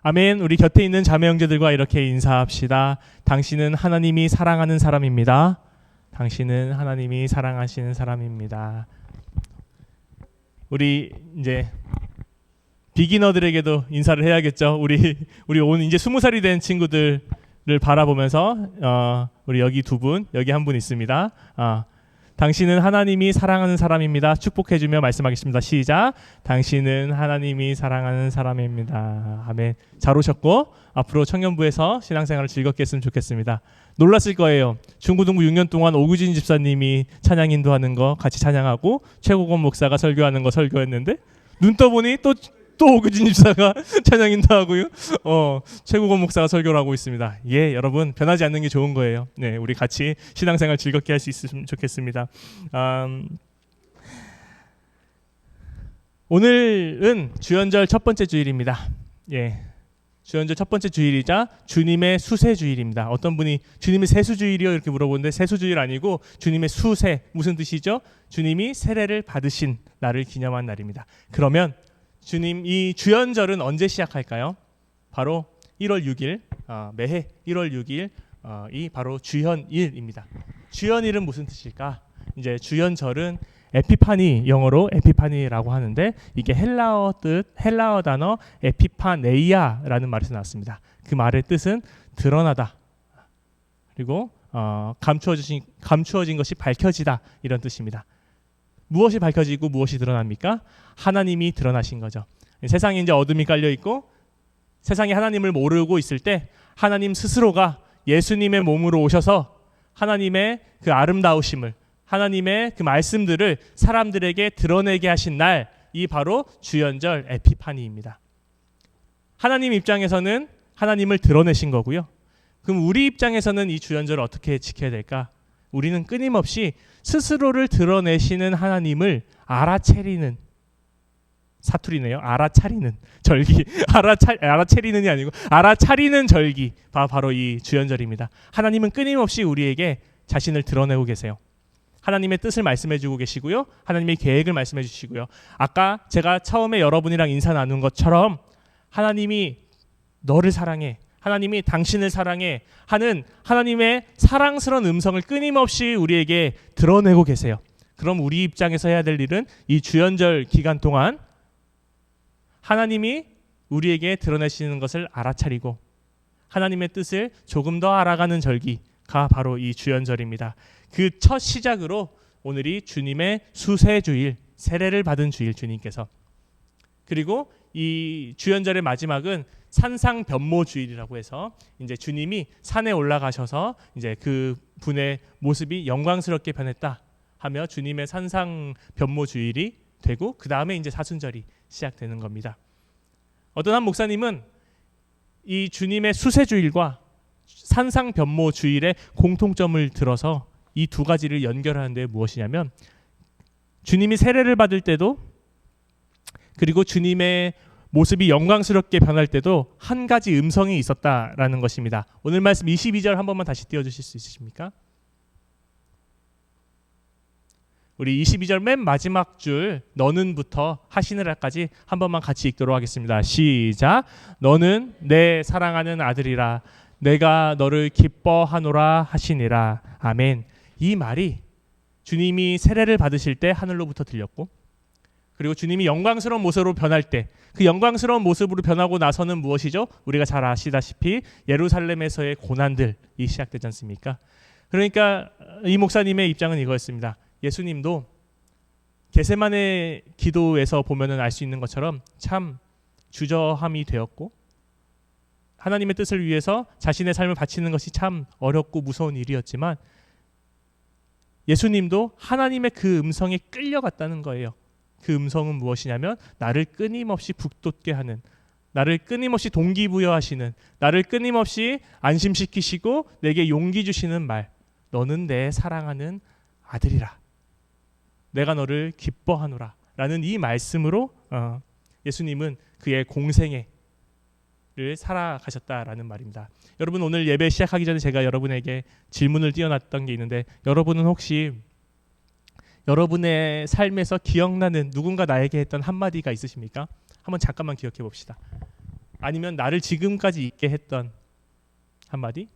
아멘. 우리 곁에 있는 자매 형제들과 이렇게 인사합시다. 당신은 하나님이 사랑하는 사람입니다. 당신은 하나님이 사랑하시는 사람입니다. 우리 이제 비기너들에게도 인사를 해야겠죠. 우리 오늘 이제 20살이 된 친구들을 바라보면서 우리 여기 두 분, 여기 한 분 있습니다. 당신은 하나님이 사랑하는 사람입니다. 축복해주며 말씀하겠습니다. 시작. 당신은 하나님이 사랑하는 사람입니다. 아멘. 잘 오셨고 앞으로 청년부에서 신앙생활을 즐겁게 했으면 좋겠습니다. 놀랐을 거예요. 중고등부 6년 동안 오규진 집사님이 찬양 인도하는 거 같이 찬양하고 최고권 목사가 설교하는 거 설교했는데 눈 떠보니 또 오규진 집사가 찬양 인도하고요. 최고권 목사가 설교를 하고 있습니다. 예, 여러분 변하지 않는 게 좋은 거예요. 네, 우리 같이 신앙생활 즐겁게 할 수 있으면 좋겠습니다. 오늘은 주연절 첫 번째 주일입니다. 예, 주연절 첫 번째 주일이자 주님의 수세 주일입니다. 어떤 분이 주님의 세수 주일이요 이렇게 물어보는데 세수 주일 아니고 주님의 수세 무슨 뜻이죠? 주님이 세례를 받으신 날을 기념한 날입니다. 그러면 주님 이 주연절은 언제 시작할까요? 바로 1월 6일 매해 1월 6일 이 바로 주현일입니다. 주현일은 무슨 뜻일까? 이제 주연절은 에피파니, 영어로 에피파니라고 하는데 이게 헬라어 단어 에피파네이아라는 말에서 나왔습니다. 그 말의 뜻은 드러나다. 그리고 감추어진 것이 밝혀지다 이런 뜻입니다. 무엇이 밝혀지고 무엇이 드러납니까? 하나님이 드러나신 거죠. 세상에 이제 어둠이 깔려 있고 세상에 하나님을 모르고 있을 때 하나님 스스로가 예수님의 몸으로 오셔서 하나님의 그 아름다우심을 하나님의 그 말씀들을 사람들에게 드러내게 하신 날, 이 바로 주연절 에피파니입니다. 하나님 입장에서는 하나님을 드러내신 거고요. 그럼 우리 입장에서는 이 주연절을 어떻게 지켜야 될까? 우리는 끊임없이 스스로를 드러내시는 하나님을 알아차리는 사투리네요. 알아차리는 절기. 알아차리는이 아니고 알아차리는 절기. 바로 이 주연절입니다. 하나님은 끊임없이 우리에게 자신을 드러내고 계세요. 하나님의 뜻을 말씀해 주고 계시고요. 하나님의 계획을 말씀해 주시고요. 아까 제가 처음에 여러분이랑 인사 나눈 것처럼 하나님이 너를 사랑해. 하나님이 당신을 사랑해 하는 하나님의 사랑스러운 음성을 끊임없이 우리에게 드러내고 계세요. 그럼 우리 입장에서 해야 될 일은 이 주연절 기간 동안 하나님이 우리에게 드러내시는 것을 알아차리고 하나님의 뜻을 조금 더 알아가는 절기가 바로 이 주연절입니다. 그 첫 시작으로 오늘이 주님의 수세주일, 세례를 받은 주일 주님께서. 그리고 이 주연절의 마지막은 산상변모주일이라고 해서 이제 주님이 산에 올라가셔서 이제 그 분의 모습이 영광스럽게 변했다 하며 주님의 산상변모주일이 되고 그 다음에 이제 사순절이 시작되는 겁니다. 어떤 한 목사님은 이 주님의 수세주일과 산상변모주일의 공통점을 들어서 이 두 가지를 연결하는데 무엇이냐면 주님이 세례를 받을 때도 그리고 주님의 모습이 영광스럽게 변할 때도 한 가지 음성이 있었다라는 것입니다. 오늘 말씀 22절 한 번만 다시 띄워주실 수 있으십니까? 우리 22절 맨 마지막 줄 너는부터 하시느라까지 한 번만 같이 읽도록 하겠습니다. 시작. 너는 내 사랑하는 아들이라 내가 너를 기뻐하노라 하시니라. 아멘. 이 말이 주님이 세례를 받으실 때 하늘로부터 들렸고 그리고 주님이 영광스러운 모습으로 변할 때 그 영광스러운 모습으로 변하고 나서는 무엇이죠? 우리가 잘 아시다시피 예루살렘에서의 고난들이 시작되지 않습니까? 그러니까 이 목사님의 입장은 이거였습니다. 예수님도 겟세마네 기도에서 보면은 알 수 있는 것처럼 참 주저함이 되었고 하나님의 뜻을 위해서 자신의 삶을 바치는 것이 참 어렵고 무서운 일이었지만 예수님도 하나님의 그 음성에 끌려갔다는 거예요. 그 음성은 무엇이냐면 나를 끊임없이 북돋게 하는, 나를 끊임없이 동기부여하시는, 나를 끊임없이 안심시키시고 내게 용기 주시는 말, 너는 내 사랑하는 아들이라 내가 너를 기뻐하노라 라는 이 말씀으로 예수님은 그의 공생애를 살아가셨다라는 말입니다. 여러분 오늘 예배 시작하기 전에 제가 여러분에게 질문을 띄워놨던 게 있는데 여러분은 혹시 여러분의 삶에서 기억나는 누군가 나에게 했던 한마디가 있으십니까? 한번 잠깐만 기억해 봅시다. 아니면 나를 지금까지 있게 했던 한마디?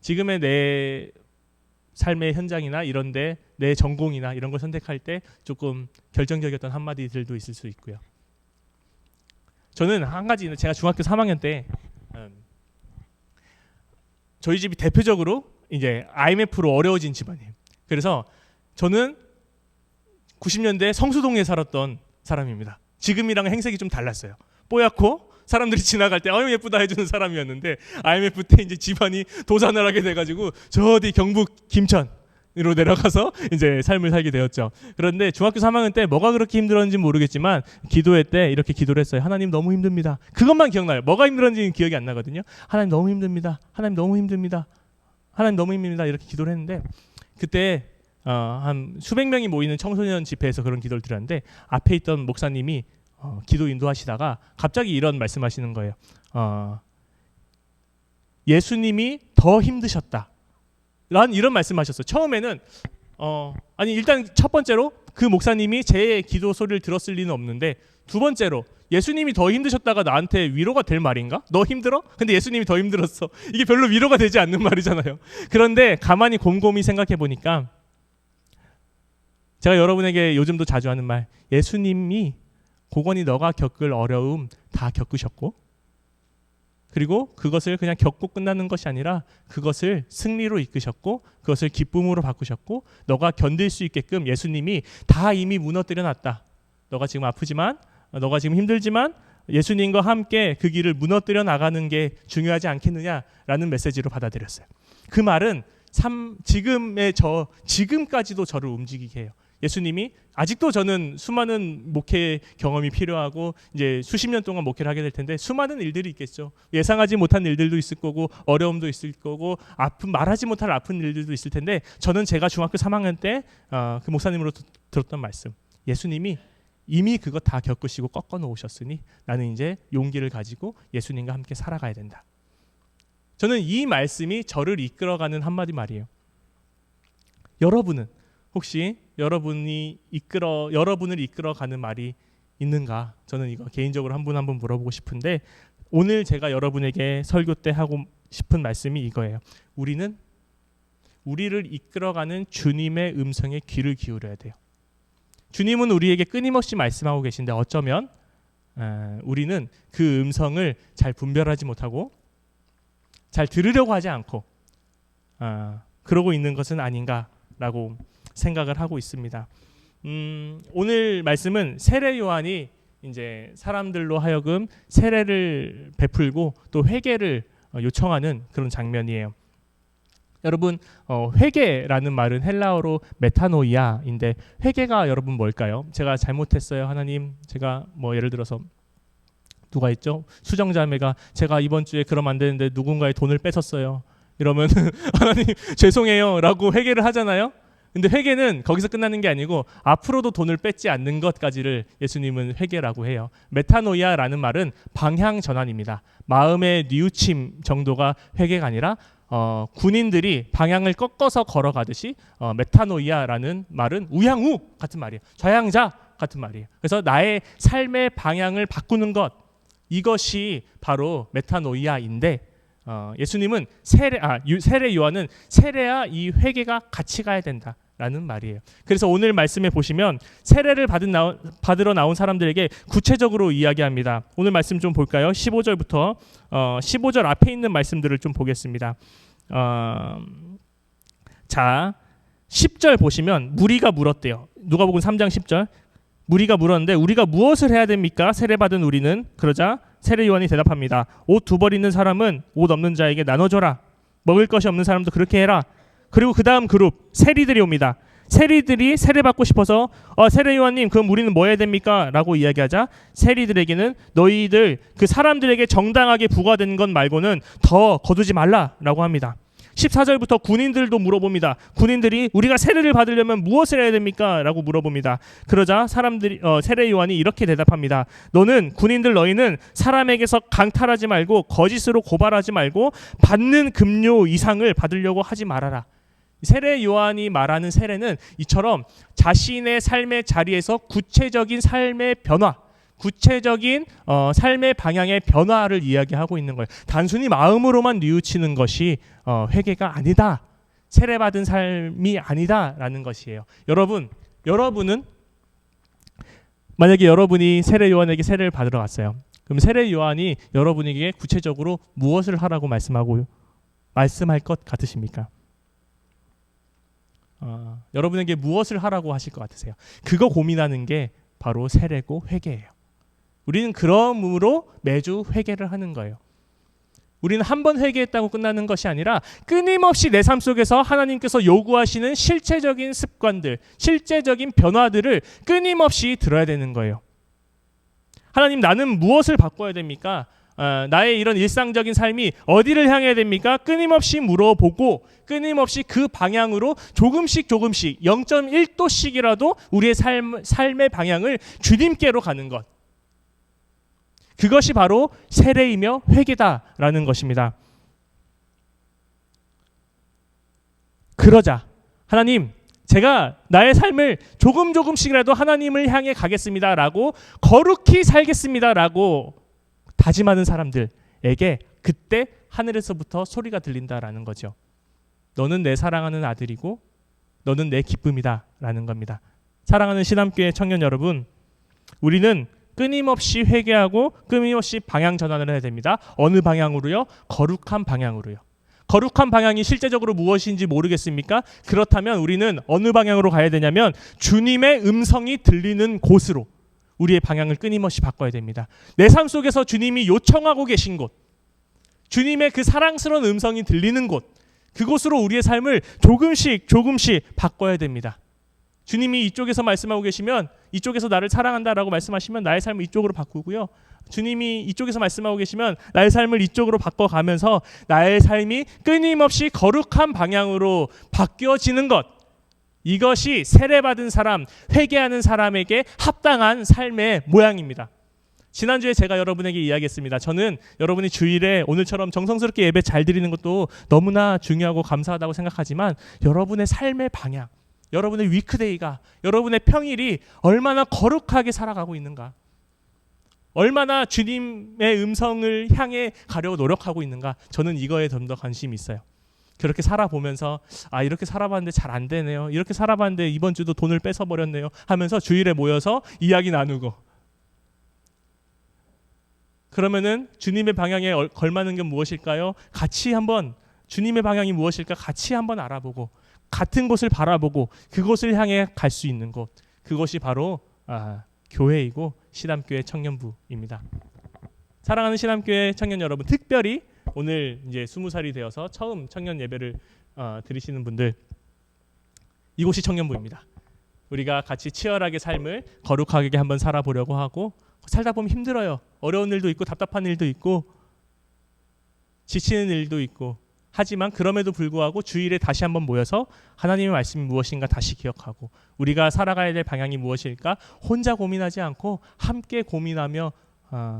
지금의 내 삶의 현장이나 이런데 내 전공이나 이런 걸 선택할 때 조금 결정적이었던 한마디들도 있을 수 있고요. 저는 한 가지는 제가 중학교 3학년 때 저희 집이 대표적으로 이제 IMF로 어려워진 집안이에요. 그래서 저는 90년대 성수동에 살았던 사람입니다. 지금이랑 행색이 좀 달랐어요. 뽀얗고 사람들이 지나갈 때 아유 예쁘다 해주는 사람이었는데 IMF 때 이제 집안이 도산을 하게 돼가지고 저 어디 경북 김천으로 내려가서 이제 삶을 살게 되었죠. 그런데 중학교 3학년 때 뭐가 그렇게 힘들었는지 모르겠지만 기도회 때 이렇게 기도를 했어요. 하나님 너무 힘듭니다. 그것만 기억나요. 뭐가 힘들었는지는 기억이 안 나거든요. 하나님 너무 힘듭니다. 하나님 너무 힘듭니다. 하나님 너무 힘듭니다. 이렇게 기도를 했는데 그때 한 수백 명이 모이는 청소년 집회에서 그런 기도를 드렸는데 앞에 있던 목사님이 기도 인도하시다가 갑자기 이런 말씀하시는 거예요. 예수님이 더 힘드셨다. 난 이런 말씀하셨어요. 처음에는 아니 일단 첫 번째로 그 목사님이 제 기도 소리를 들었을 리는 없는데 두 번째로 예수님이 더 힘드셨다가 나한테 위로가 될 말인가? 너 힘들어? 근데 예수님이 더 힘들었어. 이게 별로 위로가 되지 않는 말이잖아요. 그런데 가만히 곰곰이 생각해 보니까 제가 여러분에게 요즘도 자주 하는 말, 예수님이 고건이 너가 겪을 어려움 다 겪으셨고 그리고 그것을 그냥 겪고 끝나는 것이 아니라 그것을 승리로 이끄셨고 그것을 기쁨으로 바꾸셨고 너가 견딜 수 있게끔 예수님이 다 이미 무너뜨려 놨다. 너가 지금 아프지만 너가 지금 힘들지만 예수님과 함께 그 길을 무너뜨려 나가는 게 중요하지 않겠느냐라는 메시지로 받아들였어요. 그 말은 지금까지도 저를 움직이게 해요. 예수님이 아직도 저는 수많은 목회 경험이 필요하고 이제 수십 년 동안 목회를 하게 될 텐데 수많은 일들이 있겠죠. 예상하지 못한 일들도 있을 거고 어려움도 있을 거고 말하지 못할 아픈 일들도 있을 텐데 저는 제가 중학교 3학년 때 그 목사님으로 들었던 말씀, 예수님이 이미 그거 다 겪으시고 꺾어 놓으셨으니 나는 이제 용기를 가지고 예수님과 함께 살아가야 된다. 저는 이 말씀이 저를 이끌어가는 한마디 말이에요. 여러분은 혹시 여러분을 이끌어가는 말이 있는가? 저는 이거 개인적으로 한 분 한 분 물어보고 싶은데 오늘 제가 여러분에게 설교 때 하고 싶은 말씀이 이거예요. 우리를 이끌어가는 주님의 음성에 귀를 기울여야 돼요. 주님은 우리에게 끊임없이 말씀하고 계신데 어쩌면 우리는 그 음성을 잘 분별하지 못하고 잘 들으려고 하지 않고 그러고 있는 것은 아닌가라고 생각을 하고 있습니다. 오늘 말씀은 세례 요한이 이제 사람들로 하여금 세례를 베풀고 또 회개를 요청하는 그런 장면이에요. 여러분 회개라는 말은 헬라어로 메타노이아인데 회개가 여러분 뭘까요? 제가 잘못했어요 하나님. 제가 뭐 예를 들어서 누가 있죠? 수정자매가 제가 이번 주에 그러면 안 되는데 누군가의 돈을 뺏었어요. 이러면 하나님 죄송해요 라고 회개를 하잖아요. 근데 회개는 거기서 끝나는 게 아니고 앞으로도 돈을 뺏지 않는 것까지를 예수님은 회개라고 해요. 메타노이아라는 말은 방향 전환입니다. 마음의 뉘우침 정도가 회개가 아니라 군인들이 방향을 꺾어서 걸어가듯이 메타노이아라는 말은 우양우 같은 말이에요. 좌양자 같은 말이에요. 그래서 나의 삶의 방향을 바꾸는 것, 이것이 바로 메타노이아인데 예수님은 세례 요한은 세례와 이 회개가 같이 가야 된다라는 말이에요. 그래서 오늘 말씀에 보시면 세례를 받으러 나온 사람들에게 구체적으로 이야기합니다. 오늘 말씀 좀 볼까요? 15절부터 15절 앞에 있는 말씀들을 좀 보겠습니다. 자, 10절 보시면 무리가 물었대요. 누가복음 3장 10절. 무리가 물었는데 우리가 무엇을 해야 됩니까? 세례받은 우리는. 그러자 세례 요한이 대답합니다. 옷 두 벌 있는 사람은 옷 없는 자에게 나눠줘라. 먹을 것이 없는 사람도 그렇게 해라. 그리고 그 다음 그룹 세리들이 옵니다. 세리들이 세례받고 싶어서 세례 요한님 그럼 우리는 뭐 해야 됩니까? 라고 이야기하자 세리들에게는 너희들 그 사람들에게 정당하게 부과된 것 말고는 더 거두지 말라라고 합니다. 14절부터 군인들도 물어봅니다. 군인들이 우리가 세례를 받으려면 무엇을 해야 됩니까? 라고 물어봅니다. 그러자 세례 요한이 이렇게 대답합니다. 군인들 너희는 사람에게서 강탈하지 말고 거짓으로 고발하지 말고 받는 급료 이상을 받으려고 하지 말아라. 세례 요한이 말하는 세례는 이처럼 자신의 삶의 자리에서 구체적인 삶의 변화, 구체적인 삶의 방향의 변화를 이야기하고 있는 거예요. 단순히 마음으로만 뉘우치는 것이 회개가 아니다. 세례받은 삶이 아니다라는 것이에요. 여러분은 만약에 여러분이 세례 요한에게 세례를 받으러 갔어요. 그럼 세례 요한이 여러분에게 구체적으로 무엇을 하라고 말씀할 것 같으십니까? 여러분에게 무엇을 하라고 하실 것 같으세요? 그거 고민하는 게 바로 세례고 회개예요. 우리는 그러므로 매주 회개를 하는 거예요. 우리는 한 번 회개했다고 끝나는 것이 아니라 끊임없이 내 삶 속에서 하나님께서 요구하시는 실체적인 습관들, 실제적인 변화들을 끊임없이 들어야 되는 거예요. 하나님, 나는 무엇을 바꿔야 됩니까? 나의 이런 일상적인 삶이 어디를 향해야 됩니까? 끊임없이 물어보고 끊임없이 그 방향으로 조금씩 0.1도씩이라도 우리의 삶의 방향을 주님께로 가는 것. 그것이 바로 세례이며 회개다라는 것입니다. 그러자 하나님, 제가 나의 삶을 조금씩이라도 하나님을 향해 가겠습니다라고, 거룩히 살겠습니다라고 다짐하는 사람들에게 그때 하늘에서부터 소리가 들린다라는 거죠. 너는 내 사랑하는 아들이고 너는 내 기쁨이다라는 겁니다. 사랑하는 신함교회 청년 여러분, 우리는 끊임없이 회개하고 끊임없이 방향 전환을 해야 됩니다. 어느 방향으로요? 거룩한 방향으로요. 거룩한 방향이 실제적으로 무엇인지 모르겠습니까? 그렇다면 우리는 어느 방향으로 가야 되냐면 주님의 음성이 들리는 곳으로 우리의 방향을 끊임없이 바꿔야 됩니다. 내 삶 속에서 주님이 요청하고 계신 곳, 주님의 그 사랑스러운 음성이 들리는 곳, 그곳으로 우리의 삶을 조금씩 바꿔야 됩니다. 주님이 이쪽에서 말씀하고 계시면, 이쪽에서 나를 사랑한다라고 말씀하시면 나의 삶을 이쪽으로 바꾸고요. 주님이 이쪽에서 말씀하고 계시면 나의 삶을 이쪽으로 바꿔가면서 나의 삶이 끊임없이 거룩한 방향으로 바뀌어지는 것, 이것이 세례받은 사람, 회개하는 사람에게 합당한 삶의 모양입니다. 지난주에 제가 여러분에게 이야기했습니다. 저는 여러분이 주일에 오늘처럼 정성스럽게 예배 잘 드리는 것도 너무나 중요하고 감사하다고 생각하지만 여러분의 삶의 방향, 여러분의 위크데이가, 여러분의 평일이 얼마나 거룩하게 살아가고 있는가, 얼마나 주님의 음성을 향해 가려고 노력하고 있는가, 저는 이거에 좀 더 관심이 있어요. 그렇게 살아보면서 이렇게 살아봤는데 잘 안 되네요, 이렇게 살아봤는데 이번 주도 돈을 뺏어버렸네요 하면서 주일에 모여서 이야기 나누고, 그러면은 주님의 방향에 걸맞는 게 무엇일까요? 같이 한번 주님의 방향이 무엇일까 같이 한번 알아보고 같은 곳을 바라보고 그곳을 향해 갈 수 있는 곳, 그것이 바로 교회이고 신함교회 청년부입니다. 사랑하는 신함교회 청년 여러분, 특별히 오늘 이제 20살이 되어서 처음 청년 예배를 드리시는 분들, 이곳이 청년부입니다. 우리가 같이 치열하게 삶을 거룩하게 한번 살아보려고 하고, 살다 보면 힘들어요. 어려운 일도 있고 답답한 일도 있고 지치는 일도 있고, 하지만 그럼에도 불구하고 주일에 다시 한번 모여서 하나님의 말씀이 무엇인가 다시 기억하고 우리가 살아가야 될 방향이 무엇일까 혼자 고민하지 않고 함께 고민하며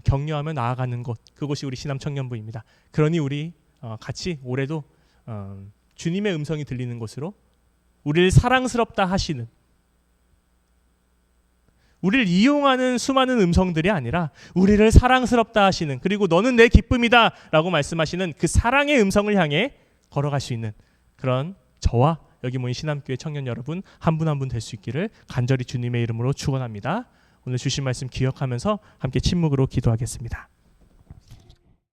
격려하며 나아가는 곳, 그곳이 우리 신함청년부입니다. 그러니 우리 같이 올해도 주님의 음성이 들리는 곳으로, 우리를 사랑스럽다 하시는, 우리를 이용하는 수많은 음성들이 아니라 우리를 사랑스럽다 하시는, 그리고 너는 내 기쁨이다 라고 말씀하시는 그 사랑의 음성을 향해 걸어갈 수 있는 그런 저와 여기 모인 신함교회 청년 여러분 한 분 한 분 될 수 있기를 간절히 주님의 이름으로 축원합니다. 오늘 주신 말씀 기억하면서 함께 침묵으로 기도하겠습니다.